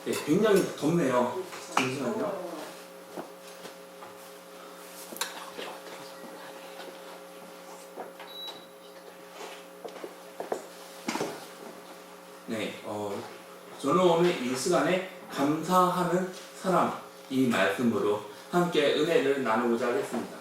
네, 굉장히 덥네요. 잠시만요. 네, 저는 오늘 이 시간에 감사하는 사람 이 말씀으로 함께 은혜를 나누고자 하겠습니다.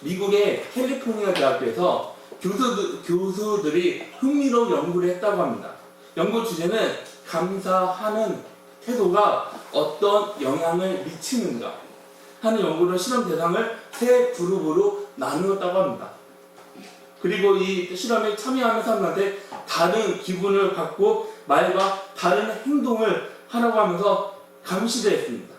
미국의 캘리포니아 대학교에서 교수들이 흥미로운 연구를 했다고 합니다. 연구 주제는 감사하는 태도가 어떤 영향을 미치는가 하는 연구로 실험 대상을 세 그룹으로 나누었다고 합니다. 그리고 이 실험에 참여하는 사람한테 다른 기분을 갖고 말과 다른 행동을 하라고 하면서 감시를 했습니다.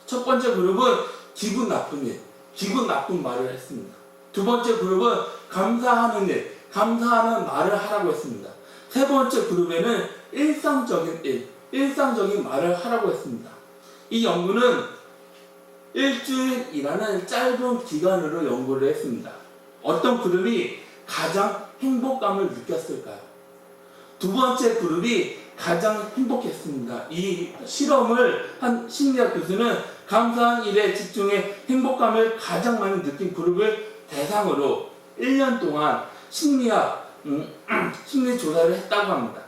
첫 번째 그룹은 기분 나쁜 일, 기분 나쁜 말을 했습니다. 두 번째 그룹은 감사하는 일, 감사하는 말을 하라고 했습니다. 세 번째 그룹에는 일상적인 일, 일상적인 말을 하라고 했습니다. 이 연구는 일주일이라는 짧은 기간으로 연구를 했습니다. 어떤 그룹이 가장 행복감을 느꼈을까요? 두 번째 그룹이 가장 행복했습니다. 이 실험을 한 심리학 교수는 감사한 일에 집중해 행복감을 가장 많이 느낀 그룹을 대상으로 1년 동안 심리 조사를 했다고 합니다.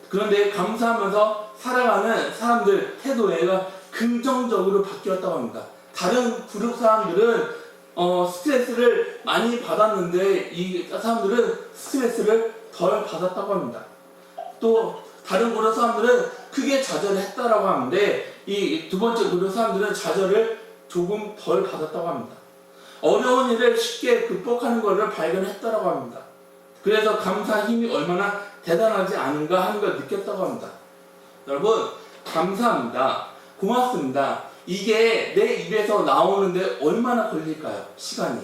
그런데 감사하면서 살아가는 사람들 태도가 긍정적으로 바뀌었다고 합니다. 다른 그룹 사람들은 스트레스를 많이 받았는데 이 사람들은 스트레스를 덜 받았다고 합니다. 또 다른 그룹 사람들은 크게 좌절했다라고 하는데 이 두 번째 그룹 사람들은 좌절을 조금 덜 받았다고 합니다. 어려운 일을 쉽게 극복하는 것을 발견했다라고 합니다. 그래서 감사 힘이 얼마나 대단하지 않은가 하는 걸 느꼈다고 합니다. 여러분, 감사합니다. 고맙습니다. 이게 내 입에서 나오는데 얼마나 걸릴까요? 시간이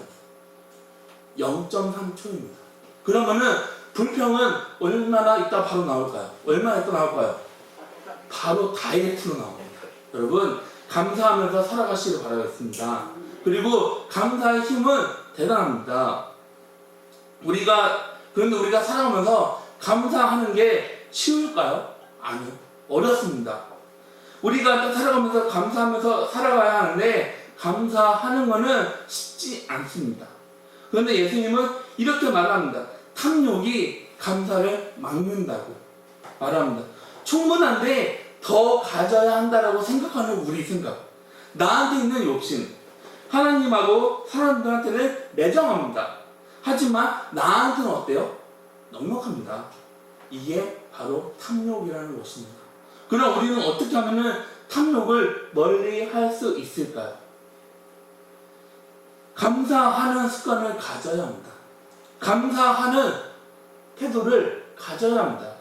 0.3초입니다. 그러면은 불평은 얼마나 있다 바로 나올까요? 얼마나 있다 나올까요? 바로 다이렉트로 나옵니다. 여러분, 감사하면서 살아가시길 바라겠습니다. 그리고 감사의 힘은 대단합니다. 그런데 우리가 살아가면서 감사하는 게 쉬울까요? 아니요. 어렵습니다. 우리가 살아가면서 감사하면서 살아가야 하는데 감사하는 것은 쉽지 않습니다. 그런데 예수님은 이렇게 말합니다. 탐욕이 감사를 막는다고 말합니다. 충분한데 더 가져야 한다라고 생각하는 우리 생각, 나한테 있는 욕심, 하나님하고 사람들한테는 매정합니다. 하지만 나한테는 어때요? 넉넉합니다. 이게 바로 탐욕이라는 것입니다. 그럼 우리는 어떻게 하면 탐욕을 멀리 할 수 있을까요? 감사하는 습관을 가져야 합니다. 감사하는 태도를 가져야 합니다.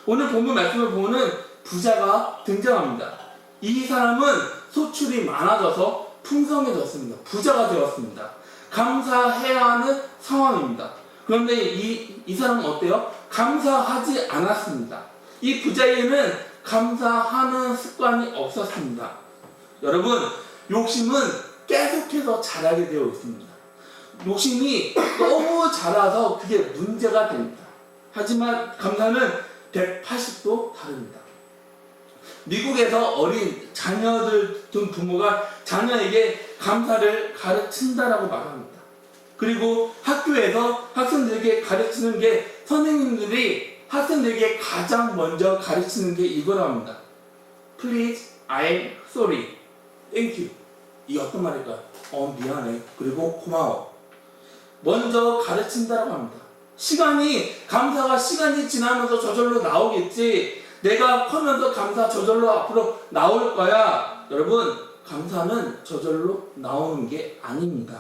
오늘 본문 말씀을 보면 부자가 등장합니다. 이 사람은 소출이 많아져서 풍성해졌습니다. 부자가 되었습니다. 감사해야 하는 상황입니다. 그런데 이 사람은 어때요? 감사하지 않았습니다. 이 부자에는 감사하는 습관이 없었습니다. 여러분, 욕심은 계속해서 자라게 되어 있습니다. 욕심이 너무 자라서 그게 문제가 됩니다. 하지만 감사는 180도 다릅니다. 미국에서 어린 자녀들 둔 부모가 자녀에게 감사를 가르친다라고 말합니다. 그리고 학교에서 학생들에게 가르치는 게 선생님들이 학생들에게 가장 먼저 가르치는 게 이거랍니다. Please, I'm sorry, thank you. 이게 어떤 말일까요? 미안해. 그리고 고마워. 먼저 가르친다라고 합니다. 감사가 시간이 지나면서 저절로 나오겠지. 내가 커면서 감사 저절로 앞으로 나올 거야. 여러분, 감사는 저절로 나오는 게 아닙니다.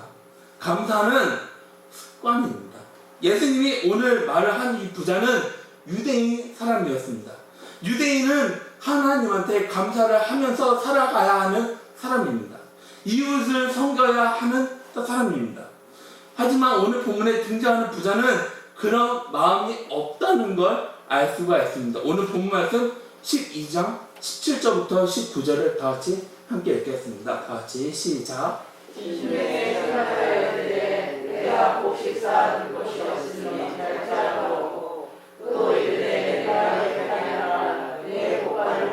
감사는 습관입니다. 예수님이 오늘 말을 한 이 부자는 유대인 사람이었습니다. 유대인은 하나님한테 감사를 하면서 살아가야 하는 사람입니다. 이웃을 섬겨야 하는 사람입니다. 하지만 오늘 본문에 등장하는 부자는 그런 마음이 없다는 걸 알 수가 있습니다. 오늘 본문 말씀 12장 17절부터 19절을 다 같이 함께 읽겠습니다. 다 같이 시작. 진심에 생각하였는데 내가 곡식사하는 것이 없으니 잘 자라고 또 이르되 내가 행하여라 내 고관을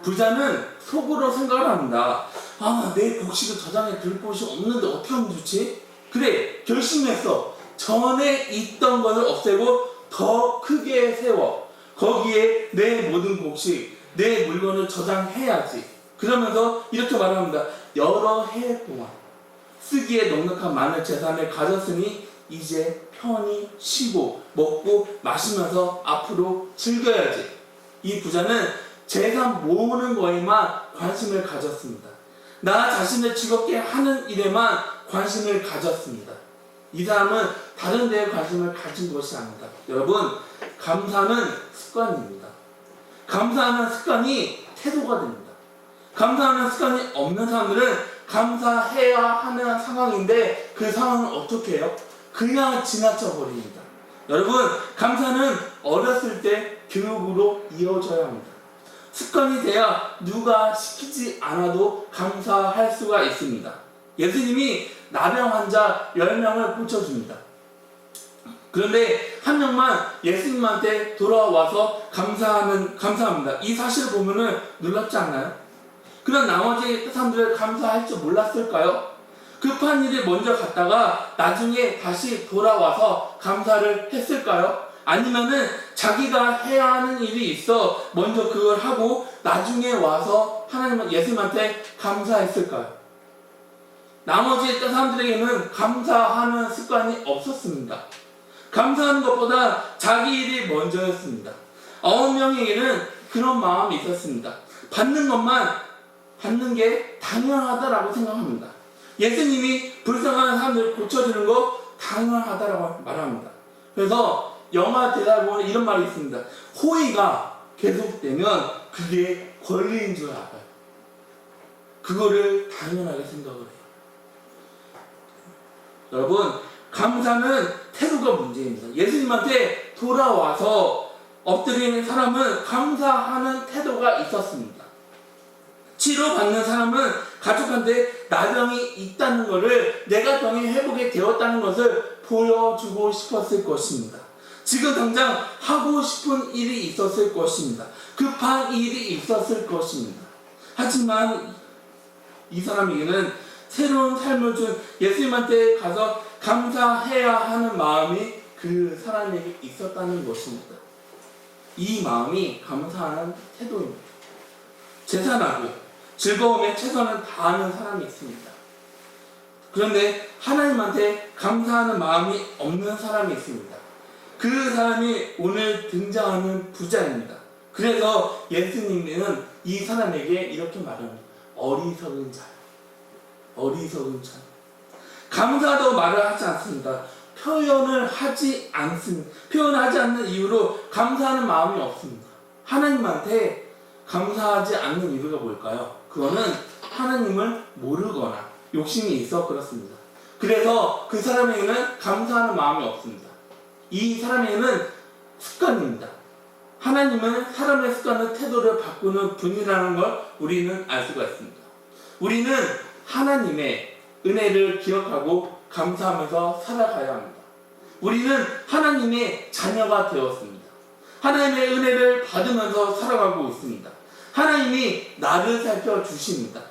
부자는 속으로 생각을 합니다. 아, 내 곡식을 저장해 둘 곳이 없는데 어떻게 하면 좋지? 그래, 결심했어. 전에 있던 것을 없애고 더 크게 세워. 거기에 내 모든 곡식, 내 물건을 저장해야지. 그러면서 이렇게 말합니다. 여러 해 동안 쓰기에 넉넉한 많은 재산을 가졌으니 이제 편히 쉬고 먹고 마시면서 앞으로 즐겨야지. 이 부자는 재산 모으는 거에만 관심을 가졌습니다. 나 자신을 즐겁게 하는 일에만 관심을 가졌습니다. 이 사람은 다른 데에 관심을 가진 것이 아닙니다. 여러분, 감사는 습관입니다. 감사하는 습관이 태도가 됩니다. 감사하는 습관이 없는 사람들은 감사해야 하는 상황인데 그 상황은 어떻게 해요? 그냥 지나쳐 버립니다. 여러분, 감사는 어렸을 때 교육으로 이어져야 합니다. 습관이 돼야 누가 시키지 않아도 감사할 수가 있습니다. 예수님이 나병 환자 10명을 고쳐줍니다. 그런데 한 명만 예수님한테 돌아와서 감사합니다. 이 사실을 보면은 놀랍지 않나요? 그럼 나머지 사람들은 감사할 줄 몰랐을까요? 급한 일이 먼저 갔다가 나중에 다시 돌아와서 감사를 했을까요? 아니면은 자기가 해야 하는 일이 있어 먼저 그걸 하고 나중에 와서 예수님한테 감사했을까요? 나머지 사람들에게는 감사하는 습관이 없었습니다. 감사하는 것보다 자기 일이 먼저였습니다. 9명에게는 그런 마음이 있었습니다. 받는 게 당연하다라고 생각합니다. 예수님이 불쌍한 사람들을 고쳐주는 거 당연하다라고 말합니다. 그래서 영화 대사를 보면 이런 말이 있습니다. 호의가 계속되면 그게 권리인 줄 알아요. 그거를 당연하게 생각을 해요. 여러분, 감사는 태도가 문제입니다. 예수님한테 돌아와서 엎드리는 사람은 감사하는 태도가 있었습니다. 치료받는 사람은 가족한테 나병이 있다는 것을 내가 병이 회복이 되었다는 것을 보여주고 싶었을 것입니다. 지금 당장 하고 싶은 일이 있었을 것입니다. 급한 일이 있었을 것입니다. 하지만 이 사람에게는 새로운 삶을 준 예수님한테 가서 감사해야 하는 마음이 그 사람에게 있었다는 것입니다. 이 마음이 감사하는 태도입니다. 제산하고 즐거움에 최선을 다하는 사람이 있습니다. 그런데 하나님한테 감사하는 마음이 없는 사람이 있습니다. 그 사람이 오늘 등장하는 부자입니다. 그래서 예수님은 이 사람에게 이렇게 말합니다. 어리석은 자요. 어리석은 자. 감사도 말을 하지 않습니다. 표현하지 않는 이유로 감사하는 마음이 없습니다. 하나님한테 감사하지 않는 이유가 뭘까요? 그거는 하나님을 모르거나 욕심이 있어 그렇습니다. 그래서 그 사람에게는 감사하는 마음이 없습니다. 이 사람에게는 습관입니다. 하나님은 사람의 습관을 태도를 바꾸는 분이라는 걸 우리는 알 수가 있습니다. 우리는 하나님의 은혜를 기억하고 감사하면서 살아가야 합니다. 우리는 하나님의 자녀가 되었습니다. 하나님의 은혜를 받으면서 살아가고 있습니다. 하나님이 나를 살펴주십니다.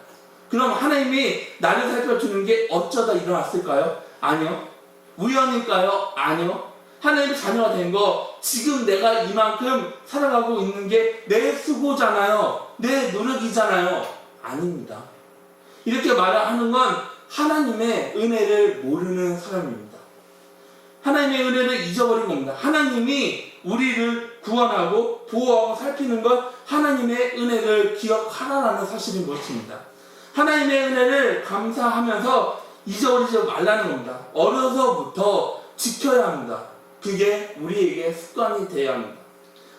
그럼 하나님이 나를 살펴주는 게 어쩌다 일어났을까요? 아니요. 우연일까요? 아니요. 하나님의 자녀가 된 거 지금 내가 이만큼 살아가고 있는 게 내 수고잖아요. 내 노력이잖아요. 아닙니다. 이렇게 말하는 건 하나님의 은혜를 모르는 사람입니다. 하나님의 은혜를 잊어버린 겁니다. 하나님이 우리를 구원하고 보호하고 살피는 것, 하나님의 은혜를 기억하라는 사실인 것입니다. 하나님의 은혜를 감사하면서 잊어버리지 말라는 겁니다. 어려서부터 지켜야 합니다. 그게 우리에게 습관이 되어야 합니다.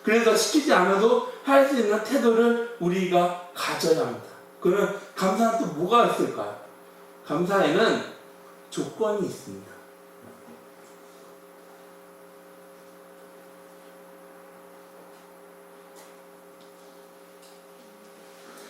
그래서 시키지 않아도 할 수 있는 태도를 우리가 가져야 합니다. 그러면 감사는 또 뭐가 있을까요? 감사에는 조건이 있습니다.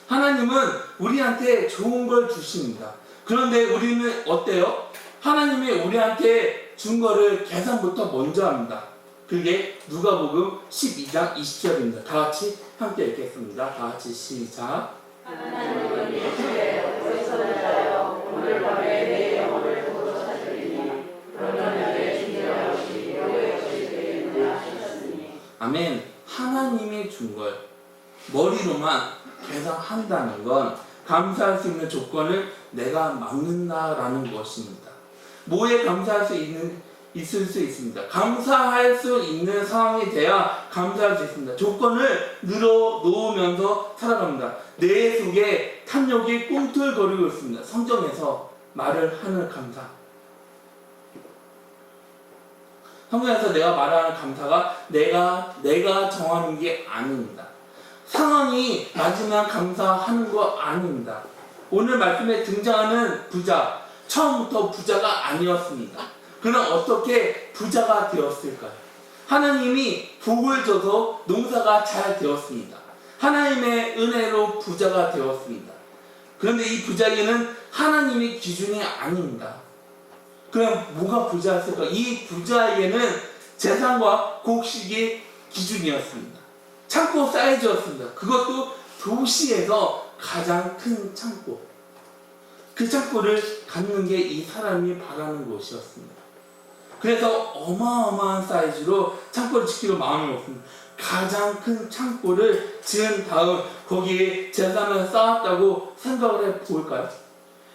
하나님은 우리한테 좋은 걸 주십니다. 그런데 우리는 어때요? 하나님이 우리한테 준 거를 계산부터 먼저 합니다. 그게 누가복음 12장 20절입니다. 다 같이 함께 읽겠습니다. 다 같이 시작. 하나님은 이르시되 어디서 자여 오늘 밤에 내 영혼을 도로 찾으리니 그러면 내 중요한 것이 너의 것이 되겠느냐 하셨으니. 아멘. 하나님이 준 걸 머리로만 계산한다는 건 감사할 수 있는 조건을 내가 막는다라는 것입니다. 뭐에 감사할 수 있을 수 있습니다. 감사할 수 있는 상황이 돼야 감사할 수 있습니다. 조건을 늘어놓으면서 살아갑니다. 내 속에 탐욕이 꿈틀거리고 있습니다. 성경에서 말을 하는 감사. 성경에서 내가 말하는 감사가 내가 정하는 게 아닙니다. 상황이 맞으면 감사하는 거 아닙니다. 오늘 말씀에 등장하는 부자, 처음부터 부자가 아니었습니다. 그는 어떻게 부자가 되었을까요? 하나님이 복을 줘서 농사가 잘 되었습니다. 하나님의 은혜로 부자가 되었습니다. 그런데 이 부자에게는 하나님의 기준이 아닙니다. 그럼 뭐가 부자였을까? 이 부자에게는 재산과 곡식이 기준이었습니다. 창고 사이즈였습니다. 그것도 도시에서 가장 큰 창고. 그 창고를 갖는 게 이 사람이 바라는 것이었습니다. 그래서 어마어마한 사이즈로 창고를 지키려 마음이 없습니다. 가장 큰 창고를 지은 다음 거기에 재산을 쌓았다고 생각을 해볼까요?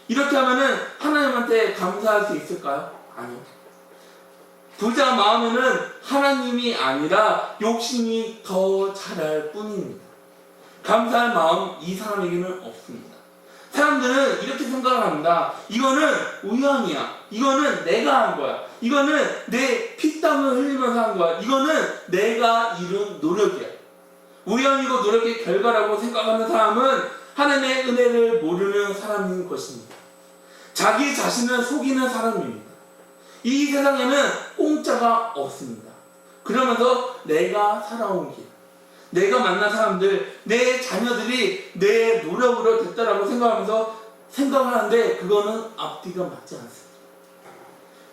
이렇게 하면은 하나님한테 감사할 수 있을까요? 아니요. 부자 마음에는 하나님이 아니라 욕심이 더 자랄 뿐입니다. 감사할 마음 이 사람에게는 없습니다. 사람들은 이렇게 생각을 합니다. 이거는 우연이야. 이거는 내가 한 거야. 이거는 내 피땀을 흘리면서 한 거야. 이거는 내가 이룬 노력이야. 우연이고 노력의 결과라고 생각하는 사람은 하나님의 은혜를 모르는 사람인 것입니다. 자기 자신을 속이는 사람입니다. 이 세상에는 공짜가 없습니다. 그러면서 내가 살아온 길, 내가 만난 사람들, 내 자녀들이 내 노력으로 됐다라고 생각하면서 생각하는데 그거는 앞뒤가 맞지 않습니다.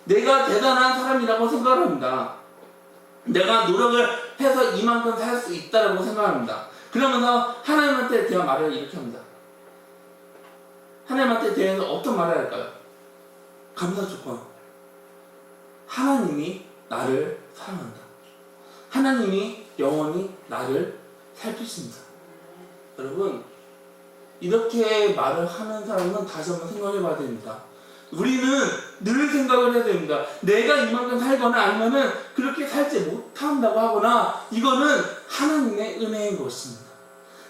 내가 대단한 사람이라고 생각을 합니다. 내가 노력을 해서 이만큼 살 수 있다라고 생각합니다. 그러면서 하나님한테 대한 말을 이렇게 합니다. 하나님한테 대해서 어떤 말을 할까요? 감사 조건. 하나님이 나를 사랑한다. 하나님이 영원히 나를 살피신다. 여러분, 이렇게 말을 하는 사람은 다시 한번 생각해 봐야 됩니다. 우리는 늘 생각을 해야 됩니다. 내가 이만큼 살거나 아니면은 그렇게 살지 못한다고 하거나 이거는 하나님의 은혜인 것입니다.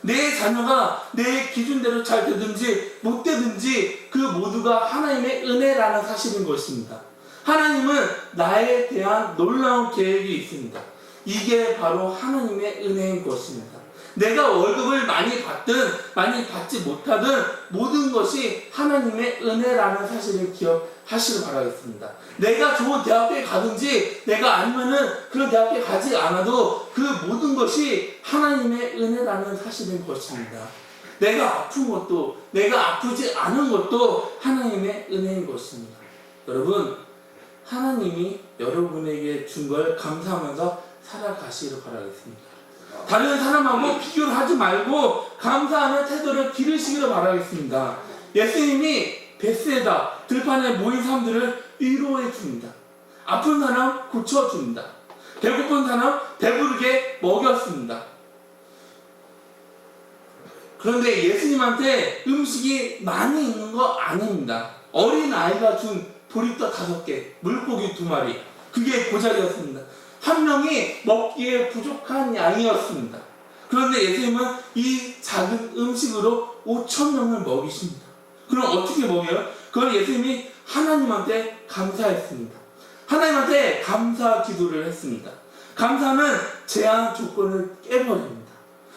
내 자녀가 내 기준대로 잘 되든지 못 되든지 그 모두가 하나님의 은혜라는 사실인 것입니다. 하나님은 나에 대한 놀라운 계획이 있습니다. 이게 바로 하나님의 은혜인 것입니다. 내가 월급을 많이 받든 많이 받지 못하든 모든 것이 하나님의 은혜라는 사실을 기억하시길 바라겠습니다. 내가 좋은 대학교에 가든지 내가 아니면은 그런 대학교에 가지 않아도 그 모든 것이 하나님의 은혜라는 사실인 것입니다. 내가 아픈 것도 내가 아프지 않은 것도 하나님의 은혜인 것입니다. 여러분, 하나님이 여러분에게 준 걸 감사하면서 살아가시기를 바라겠습니다. 다른 사람하고 비교를 하지 말고 감사하는 태도를 기르시기를 바라겠습니다. 예수님이 벳세다 들판에 모인 사람들을 위로해 줍니다. 아픈 사람 고쳐줍니다. 배고픈 사람 배부르게 먹였습니다. 그런데 예수님한테 음식이 많이 있는 거 아닙니다. 어린 아이가 준 보리떡 5개, 물고기 2마리, 그게 고작이었습니다. 한 명이 먹기에 부족한 양이었습니다. 그런데 예수님은 이 작은 음식으로 5,000명을 먹이십니다. 그럼 어떻게 먹여요? 그걸 예수님이 하나님한테 감사했습니다. 하나님한테 감사 기도를 했습니다. 감사는 제한 조건을 깨버립니다.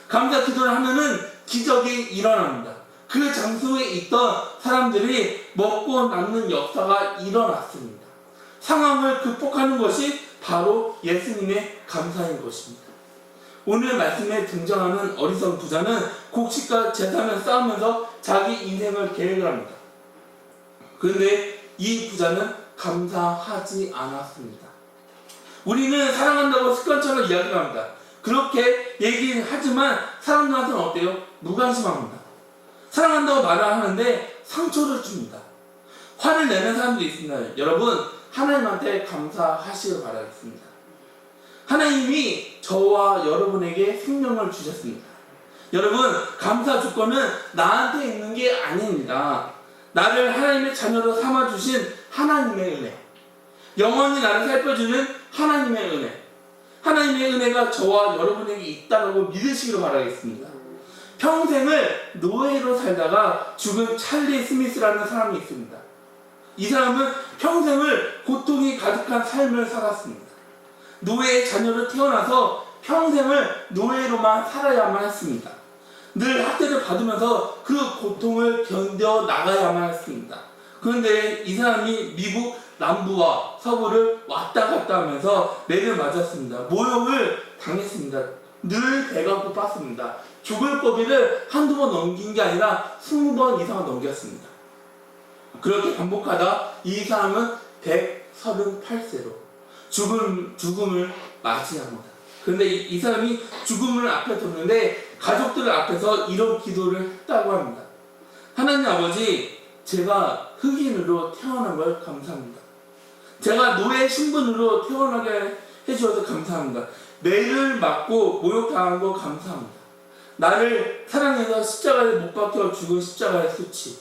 감사 기도를 하면은 기적이 일어납니다. 그 장소에 있던 사람들이 먹고 남는 역사가 일어났습니다. 상황을 극복하는 것이 바로 예수님의 감사인 것입니다. 오늘 말씀에 등장하는 어리석은 부자는 곡식과 재산을 쌓으면서 자기 인생을 계획을 합니다. 그런데 이 부자는 감사하지 않았습니다. 우리는 사랑한다고 습관처럼 이야기합니다. 그렇게 얘기하지만 사람들한테는 어때요? 무관심합니다. 사랑한다고 말을 하는데 상처를 줍니다. 화를 내는 사람들이 있습니다. 여러분, 하나님한테 감사하시길 바라겠습니다. 하나님이 저와 여러분에게 생명을 주셨습니다. 여러분, 감사 조건은 나한테 있는 게 아닙니다. 나를 하나님의 자녀로 삼아주신 하나님의 은혜, 영원히 나를 살펴주는 하나님의 은혜, 하나님의 은혜가 저와 여러분에게 있다고 믿으시기를 바라겠습니다. 평생을 노예로 살다가 죽은 찰리 스미스라는 사람이 있습니다. 이 사람은 평생을 고통이 가득한 삶을 살았습니다. 노예의 자녀로 태어나서 평생을 노예로만 살아야만 했습니다. 늘 학대를 받으면서 그 고통을 견뎌 나가야만 했습니다. 그런데 이 사람이 미국 남부와 서부를 왔다 갔다 하면서 매를 맞았습니다. 모욕을 당했습니다. 늘 배가 고팠습니다. 죽을 고비를 한두 번 넘긴 게 아니라 20번 이상 넘겼습니다. 그렇게 반복하다 이 사람은 138세로 죽음을 맞이합니다. 그런데 이 사람이 죽음을 앞에 뒀는데 가족들 앞에서 이런 기도를 했다고 합니다. 하나님 아버지, 제가 흑인으로 태어난 걸 감사합니다. 제가 노예 신분으로 태어나게 해주셔서 감사합니다. 매를 맞고 모욕당한 거 감사합니다. 나를 사랑해서 십자가에 못 박혀 죽은 십자가의 수치,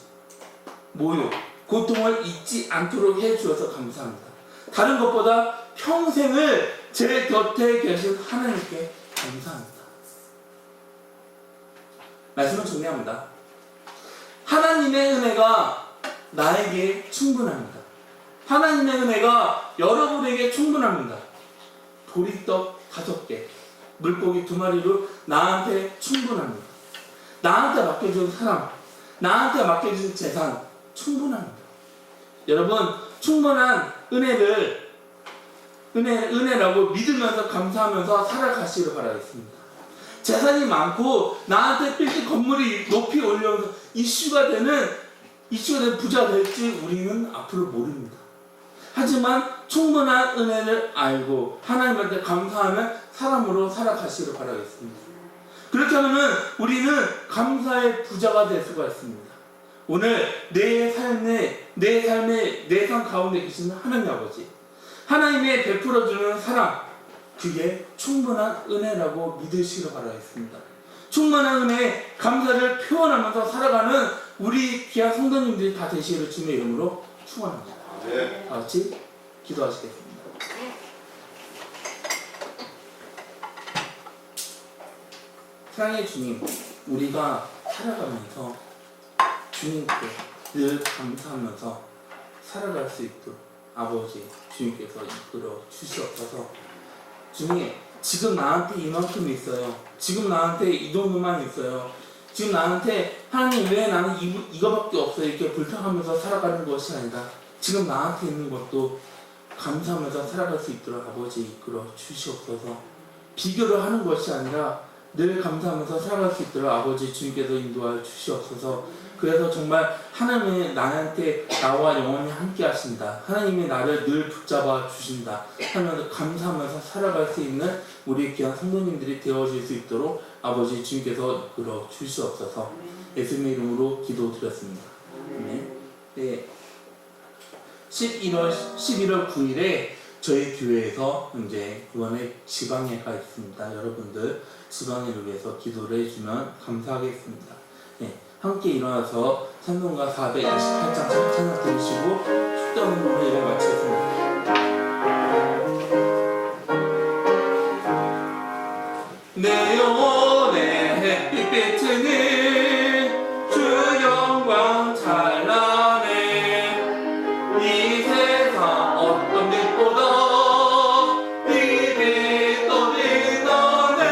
모욕, 고통을 잊지 않도록 해주셔서 감사합니다. 다른 것보다 평생을 제 곁에 계신 하나님께 감사합니다. 말씀을 정리합니다. 하나님의 은혜가 나에게 충분합니다. 하나님의 은혜가 여러분에게 충분합니다. 보리떡 5개, 물고기 2마리로 나한테 충분합니다. 나한테 맡겨준 사람, 나한테 맡겨준 재산 충분합니다. 여러분, 충분한 은혜라고 믿으면서 감사하면서 살아가시길 바라겠습니다. 재산이 많고 나한테 빌딩 건물이 높이 올려서 이슈가 되는 부자가 될지 우리는 앞으로 모릅니다. 하지만 충분한 은혜를 알고 하나님한테 감사하면 사람으로 살아가시길 바라겠습니다. 그렇게 하면 우리는 감사의 부자가 될 수가 있습니다. 오늘 내 삶 가운데 계시는 하나님 아버지, 하나님의 베풀어주는 사랑, 그게 충분한 은혜라고 믿으시길 바라겠습니다. 충분한 은혜에 감사를 표현하면서 살아가는 우리 귀한 성도님들이 다 되시기를 주님의 이름으로 축원합니다. 네. 다 같이 기도하시겠습니다. 사랑의 주님, 우리가 살아가면서 주님께 늘 감사하면서 살아갈 수 있도록 아버지 주님께서 이끌어 주시옵소서. 주님, 지금 나한테 이만큼 있어요. 지금 나한테 이 정도만 있어요. 지금 나한테 하나님 왜 나는 이거밖에 없어요, 이렇게 불평하면서 살아가는 것이 아니라 지금 나한테 있는 것도 감사하면서 살아갈 수 있도록 아버지 이끌어 주시옵소서. 비교를 하는 것이 아니라 늘 감사하면서 살아갈 수 있도록 아버지 주님께서 인도하여 주시옵소서. 그래서 정말 하나님이 나한테 나와 영원히 함께 하신다, 하나님이 나를 늘 붙잡아 주신다 하면서 감사하면서 살아갈 수 있는 우리 귀한 성도님들이 되어질 수 있도록 아버지 주님께서 이끌어 주시옵소서. 예수님의 이름으로 기도드렸습니다. 네. 11월 9일에 저희 교회에서 이제 이번에 지방예가 있습니다. 여러분들 지방예를 위해서 기도를 해주면 감사하겠습니다. 네, 함께 일어나서 찬송가 428장 찬양 들으시고 축도하는 예배 마치겠습니다. 내 영혼의 햇빛 비추는 주 영광 찬란해. 이 세상 어떤 빛보다 빛이 떠빛나네.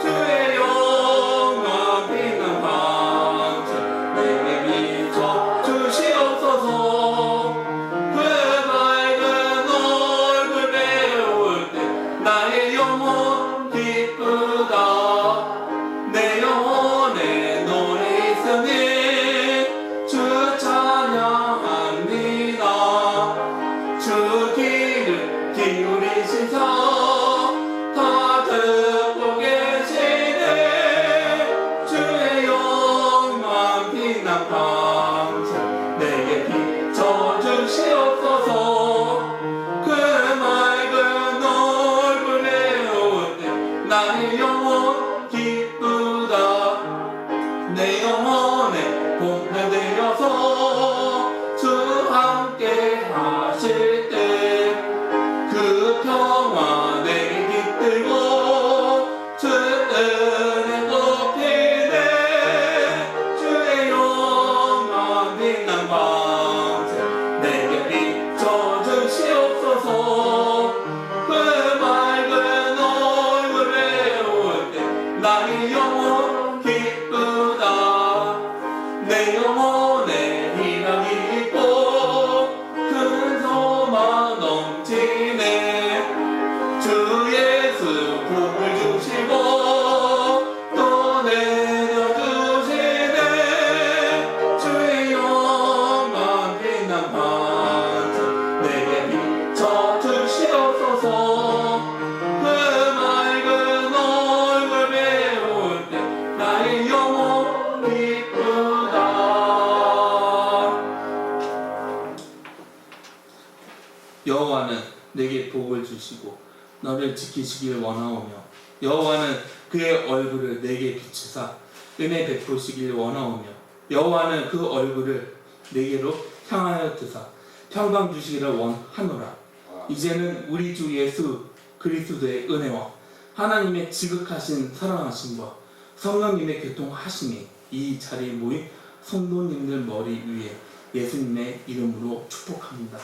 주의 영광 빛난 방주 내게 비춰 주시옵소서. 그 밝은 얼굴 배울 때 나의 영혼 기쁘다. 내 영혼의 나의 영혼 기쁘다. 내 영혼에 공감되어서 주 함께 하실 때 그 평화 내게 깃들고 주 은혜 높이네. 주의 영광 빛난 광채 내게 비춰주시옵소서. 그 맑은 얼굴 배울 때 나의 영혼 기쁘다. 내 영혼에 희망이 있고 큰 소망 넘치네. 주 예수 복을 주시고 또 내려주시네. 주의 영광 빛난 반짝 내게 비춰주시옵소서. 그 맑은 얼굴 배울 때 나의 영혼 기쁘다. 여호와는 내게 복을 주시고 너를 지키시길 원하오며 여호와는 그의 얼굴을 내게 비추사 은혜 베푸시길 원하오며 여호와는 그 얼굴을 내게로 향하여 드사 평강 주시기를 원하노라. 이제는 우리 주 예수 그리스도의 은혜와 하나님의 지극하신 사랑하심과 성령님의 교통하심이 이 자리에 모인 성도님들 머리 위에 예수님의 이름으로 축복합니다.